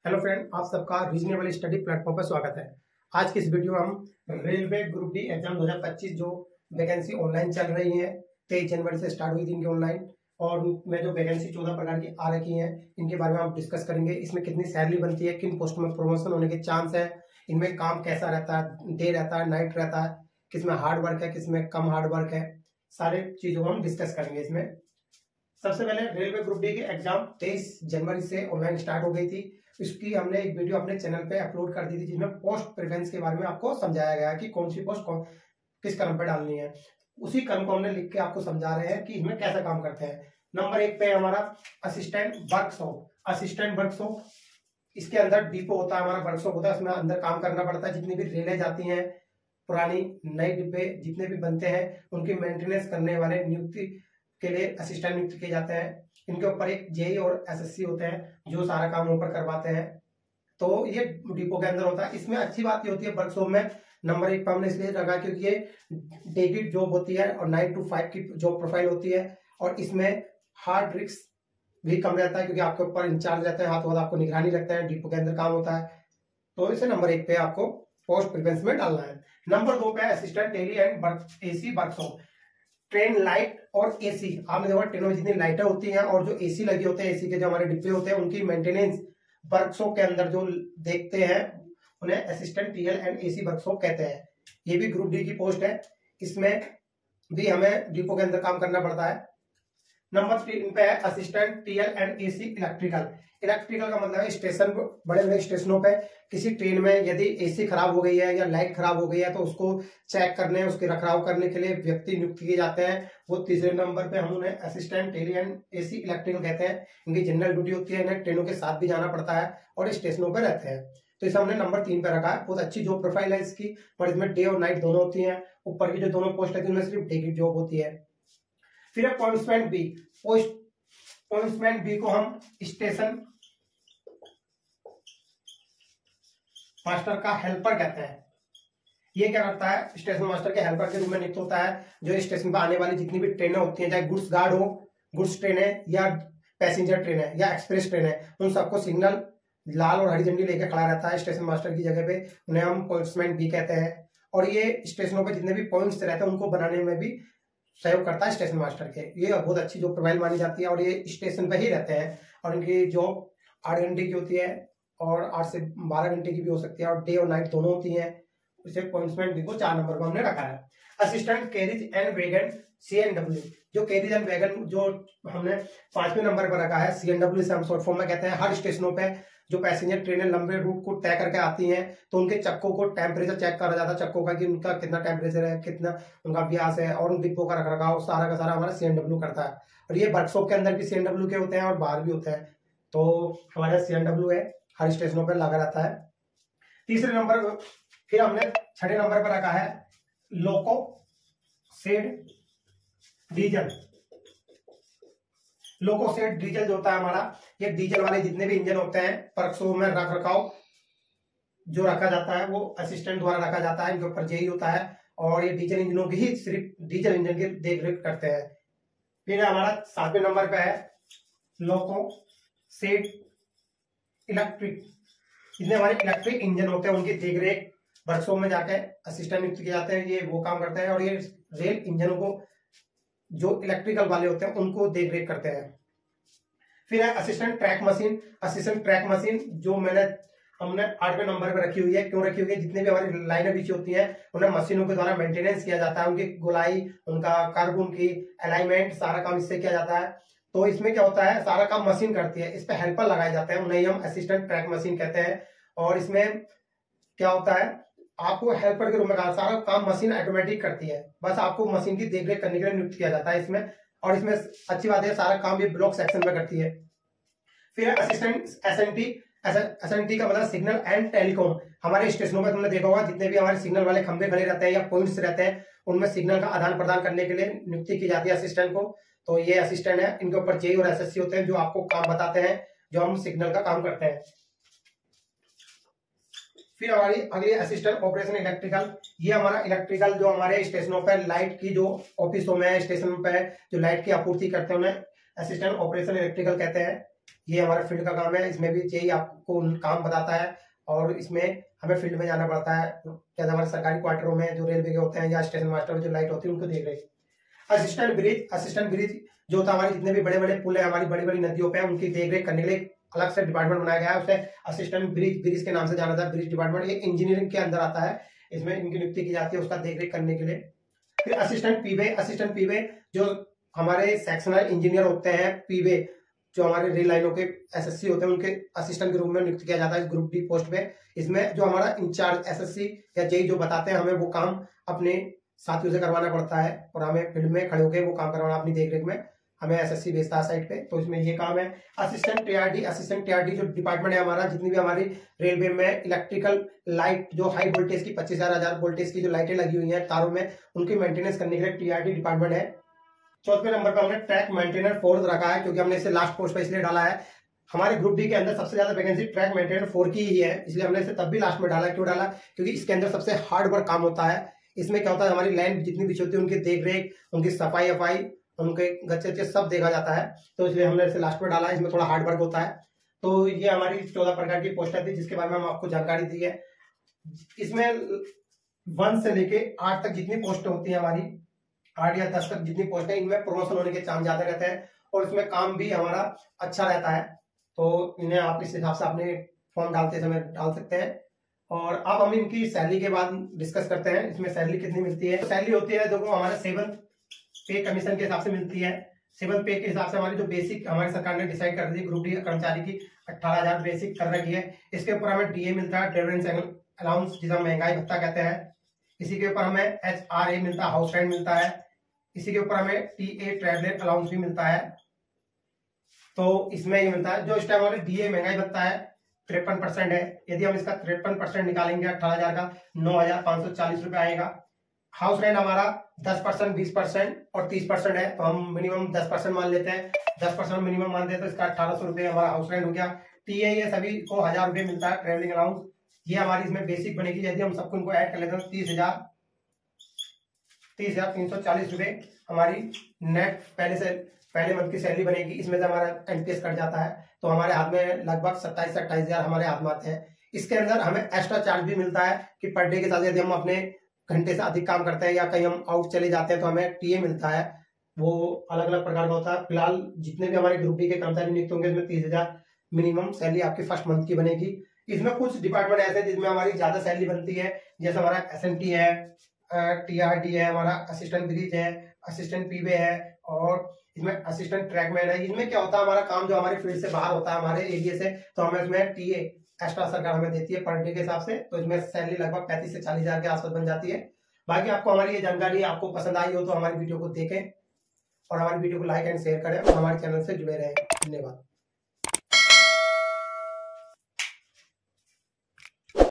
Hello friend, आप सबका reasonable study platform पर स्वागत है। आज की इस वीडियो में हम रेलवे ग्रुप डी एग्जाम 2025 जो वैकेंसी ऑनलाइन चल रही है, 23 जनवरी से स्टार्ट हुई थी इनकी ऑनलाइन, और उनमें जो वैकेंसी 14 प्रकार की आ रखी हैं, इनके बारे में हम डिस्कस करेंगे। इसमें कितनी सैलरी बनती है, किन पोस्ट में प्रमोशन होने के चांस है, इनमें काम कैसा रहता है, डे रहता है, नाइट रहता है, किसमें हार्ड वर्क है, किसमें कम हार्ड वर्क है, सारे चीजों को हम डिस्कस करेंगे इसमें। सबसे पहले रेलवे ग्रुप डी की एग्जाम 23 जनवरी से ऑनलाइन स्टार्ट हो गई थी। इसकी हमने एक वीडियो अपने चैनल पे अपलोड कर दी थी, जिसमें पोस्ट प्रेफरेंस के बारे में आपको समझाया गया कि कौन सी पोस्ट किस क्रम पे डालनी है। उसी क्रम को हमने लिख के आपको समझा रहे हैं कि इसमें कैसे काम करते हैं। नंबर 1 पे हमारा असिस्टेंट वर्कशॉप। असिस्टेंट वर्कशॉप, इसके अंदर डिपो होता है, हमारा वर्कशॉप होता है, उसमें अंदर काम करना पड़ता है। जितनी भी रेलें जाती हैं, पुरानी नई डिब्बे जितने भी बनते हैं, उनकी मेंटेनेंस करने वाले नियुक्ति के लिए असिस्टेंट नियुक्त किए जाते हैं। इनके ऊपर एक जेई और एसएससी होते हैं जो सारा काम ऊपर करवाते हैं। तो ये डिपो के अंदर होता है। इसमें अच्छी बात ये होती है वर्कशॉप में नंबर 1 पर हमने इसलिए रखा क्योंकि ये डे की जॉब होती है और 9 to 5 की जॉब प्रोफाइल होती है, और इसमें हार्ड रिस्क भी कम रहता है क्योंकि आपके ऊपर इंचार्ज रहते हैं, हाथों हाथ आपको निगरानी रखते हैं, डिपो के अंदर काम होता है। तो इसे नंबर 1 पे आपको पोस्ट प्रेफरेंस में डालना है। नंबर 2 पे assistant tele and AC workshop. Train light और एसी, आपने देखा ट्रेनों में जितनी लाइटें होती हैं और जो एसी लगे होते हैं, एसी के जो हमारे डिब्बे होते हैं, उनकी मेंटेनेंस वर्कशॉप के अंदर जो देखते हैं उन्हें assistant TL and AC workshop कहते हैं। ये भी ग्रुप डी की पोस्ट है। इसमें भी हमें डिपो के अंदर काम करना पड़ता है। नंबर 3 पे है assistant TL and AC electrical. Electrical का मतलब है स्टेशन, बड़े बड़े स्टेशनों पे किसी ट्रेन में यदि एसी खराब हो गई है या लाइट खराब हो गई है तो उसको चेक करने, उसके रखरखाव करने के लिए व्यक्ति नियुक्त किए जाते हैं। वो तीसरे नंबर पे हम उन्हें assistant tele and AC electrical कहते हैं। इनकी जनरल ड्यूटी होती है, इन्हें ट्रेनों के साथ भी जाना पड़ता है और स्टेशनों पर रहते हैं। तो इसे हमने नंबर 3 पे रखा है। बहुत अच्छी जॉब प्रोफाइल है इसकी, और इसमें डे और नाइट दोनों होती है। ऊपर की जो दोनों पोस्ट है उनमें सिर्फ डे की जॉब होती है। फिर है पॉइंट्समैन बी। पॉइंट्समैन बी को हम स्टेशन मास्टर का हेल्पर कहते हैं। ये क्या करता है, स्टेशन मास्टर के हेल्पर के रूप में नियुक्त होता है, जो स्टेशन पर आने वाली जितनी भी ट्रेनें होती हैं, चाहे गुड्स गार्ड हो, गुड्स ट्रेन है या पैसेंजर ट्रेन है या एक्सप्रेस ट्रेन है, उन सबको सिग्नल लाल और हरी झंडी लेकर खड़ा रहता है स्टेशन मास्टर की जगह पे। उन्हें हम पॉइंट्समैन बी कहते हैं। और ये स्टेशनों पर जितने भी पॉइंट्स रहते हैं उनको बनाने में भी सहयोग करता है स्टेशन मास्टर के। ये बहुत अच्छी जॉब प्रोफाइल मानी जाती है और ये स्टेशन पे ही रहते हैं। और इनकी जॉब 8 घंटे की होती है और 8 से 12 घंटे की भी हो सकती है, और डे और नाइट दोनों होती है। इसे पॉइंट्समैन बी को 4 नंबर पर हमने रखा है। Assistant carriage and wagon CNW। जो कैरिज एंड वैगन जो हमने 5वें नंबर पर रखा है, CNW से हम शॉर्ट फॉर्म में कहते हैं। हर स्टेशनों पे जो पैसेंजर ट्रेनें लंबे रूट को तय करके आती हैं तो उनके चक्कों को टेम्परेचर चेक करा जाता है, चक्कों का कि उनका कितना टेम्परेचर है, कितना उनका व्यास है, और उन डिब्बों का रखरखाव सारा का सारा हमारा CNW करता है। और ये वर्कशॉप के अंदर भी CNW के होते हैं और बाहर भी होते हैं। तो हमारा CNW है, हर स्टेशनों पर लगा रहता है। तीसरे नंबर फिर हमने 6ठे नंबर पर रखा है loco shed diesel. Loco shed diesel जो होता है हमारा, ये डीजल वाले जितने भी इंजन होते हैं वर्कशॉप में रख रखाव जो रखा जाता है वो असिस्टेंट द्वारा रखा जाता है। इनके ऊपर जेई होता है और ये डीजल इंजनों की ही सिर्फ डीजल इंजन की देख रेख करते हैं। फिर हमारा 7वें नंबर पे है लोको शेड इलेक्ट्रिक। जितने हमारे इलेक्ट्रिक इंजन होते हैं उनकी देख रेख वर्कशॉप में जाकर असिस्टेंट नियुक्त किए जाते हैं, ये वो काम करते हैं। और ये रेल इंजनों को जो इलेक्ट्रिकल वाले होते हैं उनको देख रेख करते हैं। फिर है assistant track machine. Assistant track machine जो हमने 8वें नंबर पर रखी हुई है। क्यों रखी हुई है, जितने भी हमारी लाइनें बिछी होती हैं उन्हें मशीनों के द्वारा मेंटेनेंस किया जाता है। उनकी गोलाई, उनका कर्व, उनकी अलाइनमेंट, सारा काम इससे किया जाता है। तो इसमें क्या होता है, सारा काम मशीन करती है, इस पे हेल्पर लगाए जाते हैं, उन्हें हम असिस्टेंट ट्रैक मशीन कहते हैं। और इसमें क्या होता है, आपको हेल्पर के रूप में सारा काम मशीन ऑटोमेटिक करती है, बस आपको मशीन की देखरेख करने के लिए नियुक्त किया जाता है इसमें। और इसमें अच्छी बात है, सारा काम ये ब्लॉक सेक्शन में करती है। फिर असिस्टेंट SNT। SNT का मतलब सिग्नल एंड टेलीकॉम। हमारे स्टेशनों पर तुमने देखा होगा जितने भी हमारे सिग्नल वाले खंभे खड़े रहते हैं या पॉइंट्स रहते हैं, उनमें सिग्नल का आदान प्रदान करने के लिए नियुक्ति की जाती है असिस्टेंट को। तो ये असिस्टेंट है, इनके ऊपर जेई और एसएससी होते हैं जो आपको काम बताते हैं, जो हम सिग्नल का काम करते हैं। फिर हमारी अगली असिस्टेंट ऑपरेशन इलेक्ट्रिकल। ये हमारा इलेक्ट्रिकल जो हमारे स्टेशनों पर लाइट की जो ऑफिसों में, स्टेशन पे जो लाइट की आपूर्ति करते हैं उन्हें असिस्टेंट ऑपरेशन इलेक्ट्रिकल कहते हैं। ये हमारा फील्ड का काम है। इसमें भी यही आपको काम बताता है और इसमें हमें फील्ड में जाना पड़ता है। जैसे हमारे सरकारी क्वार्टरों में जो रेलवे के होते हैं या स्टेशन मास्टर जो लाइट होती है उनको देख रेख। असिस्टेंट ब्रिज जो होता है हमारे जितने भी बड़े बड़े पुल है हमारी बड़ी बड़ी नदियों पे उनकी देख रेख करने के लिए अलग से डिपार्टमेंट बनाया गया है। उसे असिस्टेंट ब्रिज के नाम से जाना जाता है। ब्रिज डिपार्टमेंट ये इंजीनियरिंग के अंदर आता है। इसमें इनकी नियुक्ति की जाती है उसका देख रेख करने के लिए। फिर असिस्टेंट पीवे जो हमारे सेक्शनल इंजीनियर होते हैं, पीवे जो हमारे रेल लाइनों के एसएससी होते हैं उनके असिस्टेंट के रूप में नियुक्त किया जाता है इस ग्रुप डी पोस्ट पे। इसमें जो हमारा इंचार्ज एसएससी या जेई जो बताते हैं हमें वो काम अपने साथियों से करवाना पड़ता है और हमें फील्ड में खड़े होकर वो काम करवाना अपनी देखरेख में हमें एसएससी भेजता है साइट पे। तो इसमें ये काम है। असिस्टेंट टीआरडी जो डिपार्टमेंट है हमारा, जितनी भी हमारी रेलवे में इलेक्ट्रिकल लाइट जो हाई वोल्टेज की 25,000 वोल्टेज की जो लाइटें लगी हुई हैं तारों में उनकी मेंटेनेंस करने के लिए टीआरडी डिपार्टमेंट है। चौथे नंबर पर हमने ट्रैक मेंटेनर फोर्स रखा है क्योंकि हमने इसे लास्ट पोस्ट पे इसलिए डाला है। हमारे ग्रुप डी के अंदर सबसे ज्यादा वैकेंसी ट्रैक मेंटेनर 4 की ही है, इसलिए हमने इसे तब भी लास्ट में डाला। क्यों डाला? क्योंकि इसके अंदर सबसे हार्ड वर्क काम होता है। इसमें क्या होता है हमारी लाइन जितनी भी होती है उनकी देख रेख, उनकी सफाई उनके गच्चे सब देखा जाता है, तो इसलिए हमने इसे लास्ट में डाला है। इसमें थोड़ा हार्ड वर्क होता है। तो ये हमारी 14 प्रकार की पोस्टें थी जिसके बारे में हम आपको जानकारी दी है। इसमें 1 से लेके 8 तक जितनी पोस्टें होती है हमारी, 8 या 10 तक जितनी पोस्ट है इनमें प्रमोशन होने के चांस ज्यादा रहते हैं और इसमें काम भी हमारा अच्छा रहता है। तो इन्हें आप इस हिसाब से अपने फॉर्म डालते समय डाल सकते हैं। और अब हम इनकी सैलरी के बाद डिस्कस करते हैं इसमें सैलरी कितनी मिलती है। तो सैलरी होती है देखो हमारे 7th पे कमीशन के हिसाब से मिलती है। 7th पे के हिसाब से हमारी जो बेसिक हमारी सरकार ने डिसाइड कर दी ग्रुप डी कर्मचारी की 18,000 बेसिक कर रखी है। इसके ऊपर हमें डीए मिलता है, ट्रेवल अलाउंस जिसे महंगाई भत्ता कहते हैं। इसी के ऊपर हमें HRA मिलता है, हाउस रेंट मिलता है। इसी के ऊपर हमें TA ट्रैवलर अलाउंस भी मिलता है। तो इसमें ये मिलता है। जो इस टाइम हमारे डीए महंगाई भत्ता है 53% है। यदि हम इसका 53% निकालेंगे 18,000 का 9,540 रुपए आएगा। हाउस रेंट हमारा 10%, 20% और 30% है, तो हम मिनिमम 10% मान लेते हैं। 10% मिनिमम मान देते हैं तो इसका 1,800 रुपए हमारा हाउस रेंट हो गया। TA ये सभी को 1,000 रुपए मिलता है ट्रेवलिंग अलाउंस। ये हमारी इसमें बेसिक बनेगी। यदि हम सबको इनको ऐड कर लेते हैं 30,340 रुपए हमारी नेट पहले मंथ की सैलरी बनेगी। इसमें से हमारा एनपीएस कट जाता है तो हमारे हाथ में लगभग 27-28,000 हमारे हाथ में आते हैं। इसके अंदर हमें एक्स्ट्रा चार्ज भी मिलता है कि पर डे के साथ यदि हम अपने घंटे से अधिक काम करते हैं या कहीं हम आउट चले जाते हैं तो हमें टीए मिलता है। वो अलग अलग प्रकार का होता है। फिलहाल जितने भी हमारे ग्रुप डी के कर्मचारी नियुक्त होंगे इसमें 30,000 मिनिमम सैलरी आपकी फर्स्ट मंथ की बनेगी। इसमें कुछ डिपार्टमेंट ऐसे हैं जिसमें हमारी ज्यादा सैलरी बनती है, जैसे हमारा SNT है, TRD है, हमारा असिस्टेंट ब्रिज है, असिस्टेंट पीवे है और इसमें असिस्टेंट ट्रैकमैन है। इसमें क्या होता है हमारा काम जो हमारे फील्ड से बाहर होता है हमारे एरिया से, तो हमें इसमें टीए एक्स्ट्रा सरकार हमें देती है पर डे के हिसाब से। तो इसमें सैलरी लगभग 35 से 40,000 के आसपास बन जाती है। बाकी आपको हमारी ये जानकारी आपको पसंद आई हो तो हमारी वीडियो को देखें और हमारी वीडियो को लाइक एंड शेयर करें और हमारे चैनल से जुड़े रहें। धन्यवाद।